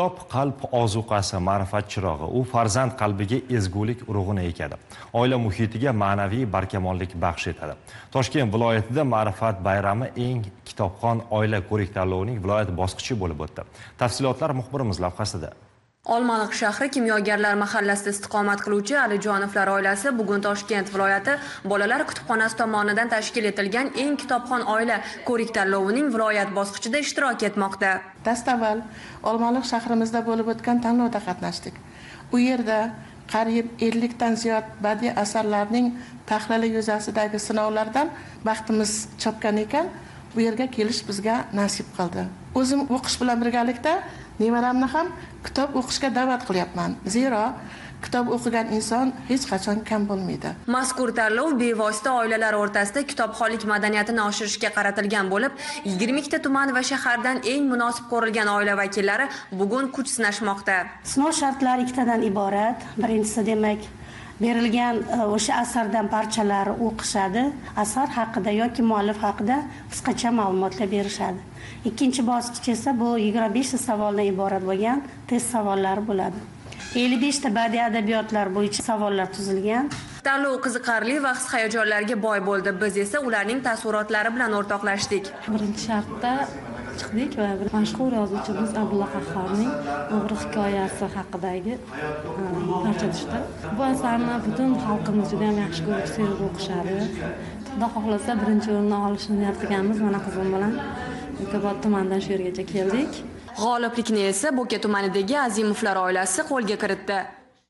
Kitob qalb ozuqasi, ma'rifat chirog'i. U farzand qalbiga ezgulik urug'ini ekadi. Oila muhitiga ma'naviy barkamollik baxsh etadi. Toshkent viloyatida Ma'rifat bayrami eng kitobxon oila ko'rik-tanlovining viloyat bosqichi bo'lib o'tdi. Tafsilotlar muxbirimiz lavhasida. Olmaliq shahri Kimyogarlar mahallasida istiqomat qiluvchi Alijonovlar oilasi bugun Toshkent viloyati bolalar kutubxonasi tomonidan tashkil etilgan eng kitobxon oila ko'rik-tanlovining viloyat bosqichida ishtirok etmoqda. Dastavval Olmaliq shahrimizda bo'lib o'tgan tanlovda qatnashdik. U yerda qariyb 50 dan ziyod badiiy asarlarning tahlili yuzasidagi sinovlardan baxtimiz chopgan ekan, bu yerga kelish bizga nasib qildi. O'zim o'qish bilan birgalikda nevaramni ham kitob o'qishga da'vat qilyapman. Zero kitob o'qigan inson hech qachon kam bo'lmaydi. Mazkur tanlov bevosita oilalar o'rtasida kitobxonlik madaniyatini oshirishga qaratilgan bo'lib, 20 ta tuman va shahardan eng munosib ko'rilgan oila vakillari bugun kuch sinashmoqda. Sinov shartlari ikkitadan iborat. Birinchisi demak, berilgan o'sha asardan parchalar o'qishadi, asar haqida yoki muallif haqida qisqacha ma'lumotlar berishadi. Ikkinchi bosqich esa bu 25 ta savoldan iborat bo'lgan test savollari bo'ladi. 55 ta badiiy adabiyotlar bo'yicha savollar tuzilgan. Tanlov qiziqarli va his-hayajonlarga boy bo'ldi. Biz esa ularning taassurotlari bilan o'rtoqlashdik. Birinchi shartda chiqdik va mashhur yozuvchimiz Abdulla Qahhorning O'g'ri hikoyasi haqidagi parcha tushdi. Bu asarni butun xalqimiz juda ham yaxshi ko'rib, sevib o'qishadi. Xudo xohlasa birinchi o'rinni olishni niyat qilganmiz. Mana qizim bilan Bekobod tumanidan shu yergacha keldik. G'oliblikni esa Bo'ka tumanidagi Azimovlar oilasi qo'lga kiritdi.